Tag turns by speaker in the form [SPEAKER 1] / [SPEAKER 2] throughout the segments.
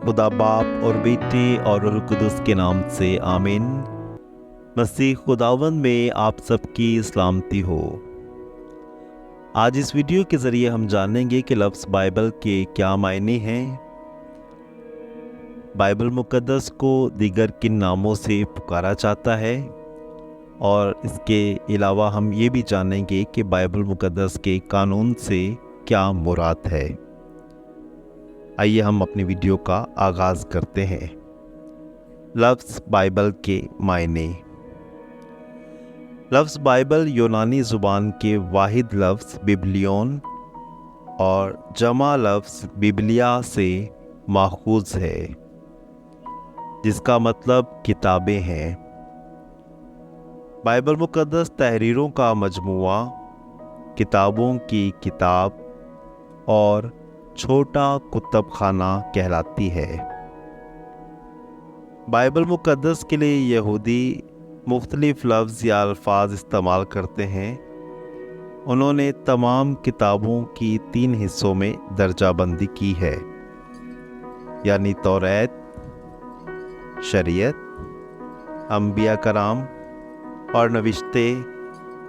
[SPEAKER 1] खुदा बाप और बेटे और रूह कुदस के नाम से आमीन। मसीह खुदावंद में आप सबकी सलामती हो। आज इस वीडियो के ज़रिए हम जानेंगे कि लफ्ज़ बाइबल के क्या मायने हैं, बाइबल मुकद्दस को दीगर किन नामों से पुकारा जाता है, और इसके अलावा हम ये भी जानेंगे कि बाइबल मुकद्दस के कानून से क्या मुराद है। आइए हम अपनी वीडियो का आगाज़ करते हैं। लफ्ज़ बाइबल के मायने। लफ्ज़ बाइबल यूनानी ज़ुबान के वाहिद लफ्ज़ बिब्लियोन और जमा लफ्ज़ बिब्लिया से माखूज़ है, जिसका मतलब किताबें हैं। बाइबल मुकद्दस तहरीरों का मजमुआ, किताबों की किताब और छोटा कुतुब खाना कहलाती है। बाइबल मुकद्दस के लिए यहूदी मुख्तलिफ लफ्ज़ या अल्फाज इस्तेमाल करते हैं। उन्होंने तमाम किताबों की 3 हिस्सों में दर्जाबंदी की है, यानी तौरात, शरीयत, अंबिया कराम और नविश्ते,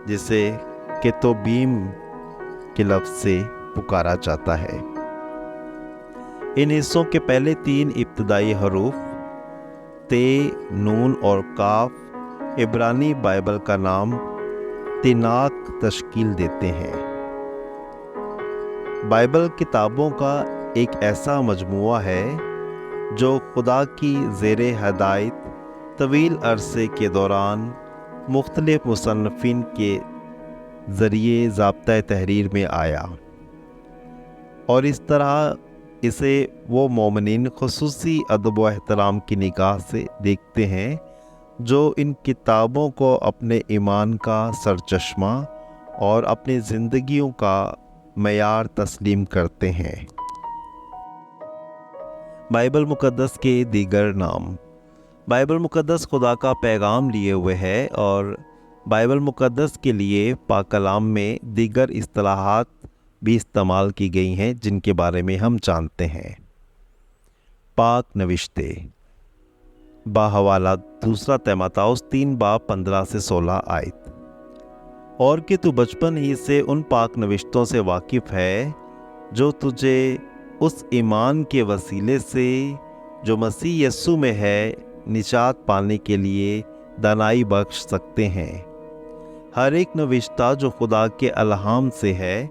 [SPEAKER 1] जिसे केतुबीम के लफ्ज़ से पुकारा जाता है। इन हिस्सों के पहले 3 इब्तदाई हरूफ ते, नून और काफ इब्रानी बाइबल का नाम तिनाक तश्कील देते हैं। बाइबल किताबों का एक ऐसा मजमुआ है जो खुदा की ज़ेरे हदायत तवील अरसे के दौरान मुख्तलिफ मुसन्निफ़ीन के ज़रिए ज़ाब्ता तहरीर में आया, और इस तरह इसे वो मोमिनीन खुसूसी अदब व एहतराम की निगाह से देखते हैं जो इन किताबों को अपने ईमान का सरचश्मा और अपनी ज़िंदगियों का मयार तस्लीम करते हैं। बाइबल मुकद्दस के दीगर नाम। बाइबल मुकद्दस खुदा का पैगाम लिए हुए है, और बाइबल मुकद्दस के लिए पाक कलाम में दीगर इस्तिलाहात भी इस्तेमाल की गई हैं, जिनके बारे में हम जानते हैं। पाक नविश्ते बाहवाला 2 तीमुथियुस 3 बाब 15 से 16 आयत। और कि तू बचपन ही से उन पाक नविश्तों से वाकिफ़ है जो तुझे उस ईमान के वसीले से जो मसीह यस्सु में है निजात पाने के लिए दानाई बख्श सकते हैं। हर एक नविश्ता जो खुदा के अलहाम से है,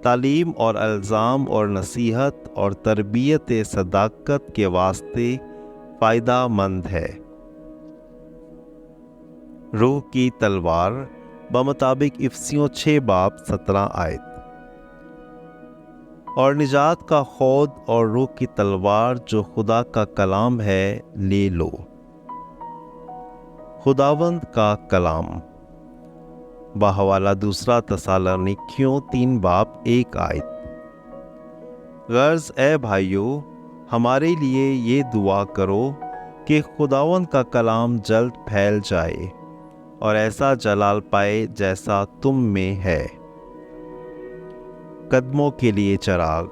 [SPEAKER 1] तालीम और अल्ज़ाम और नसीहत और तरबियत सदाकत के वास्ते फ़ायदा मंद है। रूह की तलवार बमुताबिक इफसियों 6 बाब 17 आयत। और निजात का खौद और रूह की तलवार जो खुदा का कलाम है ले लो। खुदावंद का कलाम बाहवाला 2 तसालोनिकियों 3 बाब 1 आयत। गर्ज ए भाइयों, हमारे लिए ये दुआ करो कि खुदावंद का कलाम जल्द फैल जाए और ऐसा जलाल पाए जैसा तुम में है। कदमों के लिए चराग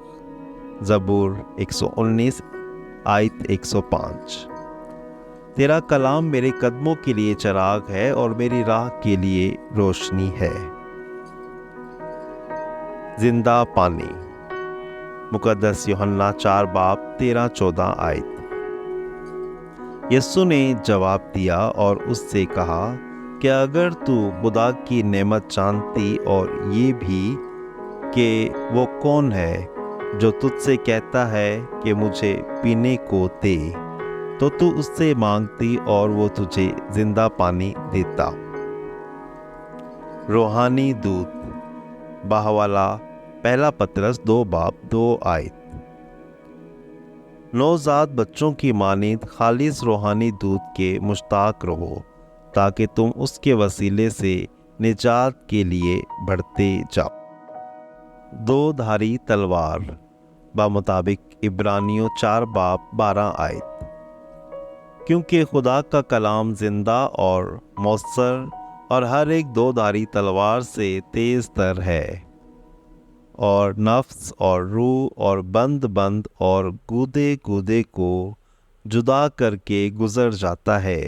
[SPEAKER 1] ज़बूर 119 आयत 105। तेरा कलाम मेरे कदमों के लिए चराग है और मेरी राह के लिए रोशनी है। जिंदा पानी मुकद्दस यूहन्ना 4 बाब 13-14 आयत। यस्सु ने जवाब दिया और उससे कहा कि अगर तू खुदा की नेमत जानती और ये भी कि वो कौन है जो तुझसे कहता है कि मुझे पीने को दे, तो तू उससे मांगती और वो तुझे जिंदा पानी देता। रूहानी दूध बाहवाला 1 पतरस 2 बाब 2 आयत। नौजात बच्चों की मानिंद खालिस रूहानी दूध के मुश्ताक रहो, ताकि तुम उसके वसीले से निजात के लिए बढ़ते जाओ। 2 धारी तलवार बामुताबिक इब्रानियों 4 बाब 12 आयत। क्योंकि खुदा का कलाम जिंदा और मौसर और हर एक 2 धारी तलवार से तेज तर है اور نفس اور روح اور بند بند اور گودے گودے کو جدا کر کے گزر جاتا ہے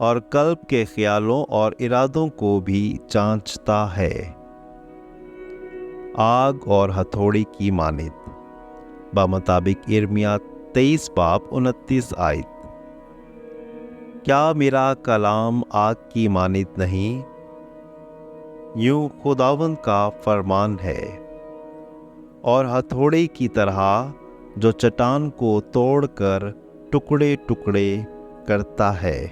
[SPEAKER 1] اور قلب کے خیالوں اور ارادوں کو بھی جانچتا ہے۔ آگ اور ہتھوڑی کی مانند، بمطابق ارمیا 23 باب 29 آیت۔ کیا میرا کلام آگ کی مانند نہیں؟ یوں خداوند کا فرمان ہے، اور ہتھوڑے کی طرح جو چٹان کو توڑ کر ٹکڑے ٹکڑے کرتا ہے۔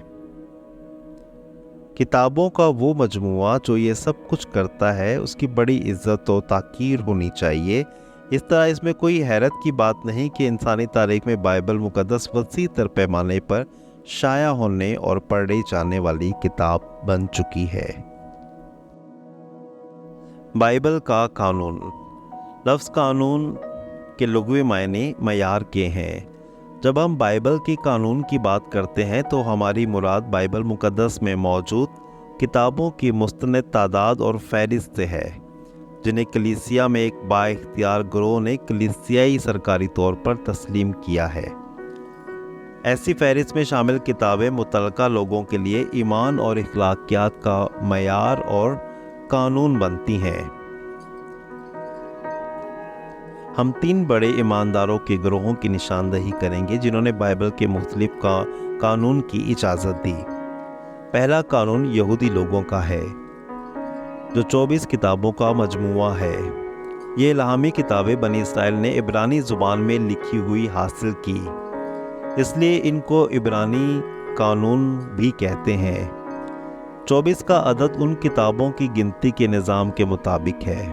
[SPEAKER 1] کتابوں کا وہ مجموعہ جو یہ سب کچھ کرتا ہے، اس کی بڑی عزت و تاکیر ہونی چاہیے۔ اس طرح اس میں کوئی حیرت کی بات نہیں کہ انسانی تاریخ میں بائبل مقدس وسیع تر پیمانے پر شائع ہونے اور پڑھی جانے والی کتاب بن چکی ہے۔ بائبل کا قانون۔ لفظ قانون کے لغوی معنی معیار کے ہیں۔ جب ہم بائبل کے قانون کی بات کرتے ہیں تو ہماری مراد بائبل مقدس میں موجود کتابوں کی مستند تعداد اور فہرست ہے، جنہیں کلیسیا میں ایک با اختیار گروہ نے کلیسیائی سرکاری طور پر تسلیم کیا ہے۔ ایسی فہرست میں شامل کتابیں متعلقہ لوگوں کے لیے ایمان اور اخلاقیات کا معیار اور قانون بنتی ہیں۔ ہم 3 بڑے ایمانداروں کے گروہوں کی نشاندہی کریں گے جنہوں نے بائبل کے مختلف قانون کی اجازت دی۔ پہلا قانون یہودی لوگوں کا ہے، جو 24 کتابوں کا مجموعہ ہے۔ یہ الہامی کتابیں بنی اسرائیل نے عبرانی زبان میں لکھی ہوئی حاصل کی، اس لیے ان کو عبرانی قانون بھی کہتے ہیں۔ 24 کا عدد ان کتابوں کی گنتی کے نظام کے مطابق ہے۔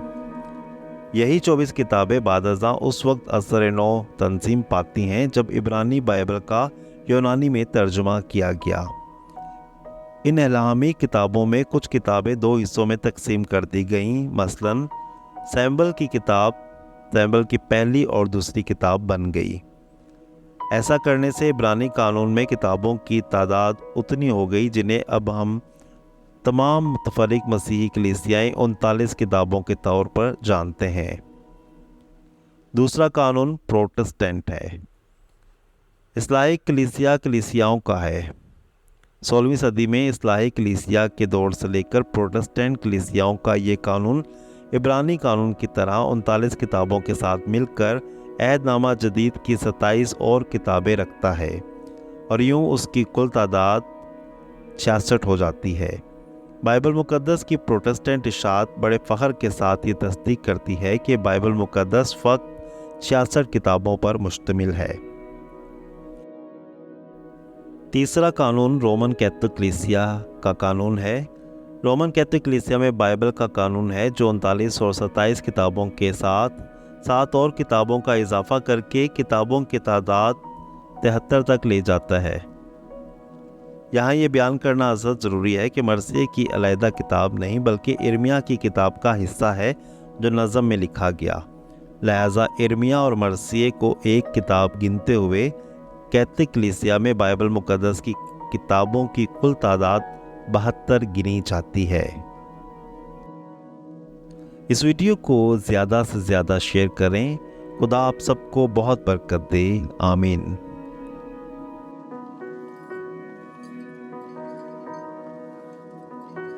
[SPEAKER 1] یہی 24 کتابیں بعد ازاں اس وقت اثر نو تنظیم پاتی ہیں جب عبرانی بائبل کا یونانی میں ترجمہ کیا گیا۔ ان الہامی کتابوں میں کچھ کتابیں 2 حصوں میں تقسیم کر دی گئیں، مثلاً سیمبل کی کتاب سیمبل کی پہلی اور دوسری کتاب بن گئی۔ ایسا کرنے سے عبرانی قانون میں کتابوں کی تعداد اتنی ہو گئی جنہیں اب ہم تمام متفرق مسیحی کلیسیائیں 39 کتابوں کے طور پر جانتے ہیں۔ دوسرا قانون پروٹسٹنٹ ہے۔ اصلاحی کلیسیاؤں کا ہے۔ 16ویں صدی میں اصلاحی کلیسیا کے دور سے لے کر پروٹسٹنٹ کلیسیاؤں کا یہ قانون عبرانی قانون کی طرح 39 کتابوں کے ساتھ مل کر عہد نامہ جدید کی 27 اور کتابیں رکھتا ہے، اور یوں اس کی کل تعداد 66 ہو جاتی ہے۔ بائبل مقدس کی پروٹسٹنٹ اشاعت بڑے فخر کے ساتھ یہ تصدیق کرتی ہے کہ بائبل مقدس فقط 66 کتابوں پر مشتمل ہے۔ تیسرا قانون رومن کیتھولک کلیسیا کا قانون ہے۔ رومن کیتھولک کلیسیا میں بائبل کا قانون ہے جو 39 اور 27 کتابوں کے ساتھ 7 اور کتابوں کا اضافہ کر کے کتابوں کی تعداد 73 تک لے جاتا ہے۔ یہاں یہ بیان کرنا ازحد ضروری ہے کہ مرثیے کی علیحدہ کتاب نہیں بلکہ ارمیا کی کتاب کا حصہ ہے جو نظم میں لکھا گیا، لہٰذا ارمیا اور مرثیے کو ایک کتاب گنتے ہوئے کیتھولک کلیسیا میں بائبل مقدس کی کتابوں کی کل تعداد 72 گنی جاتی ہے۔ اس ویڈیو کو زیادہ سے زیادہ شیئر کریں۔ خدا آپ سب کو بہت برکت دے، آمین۔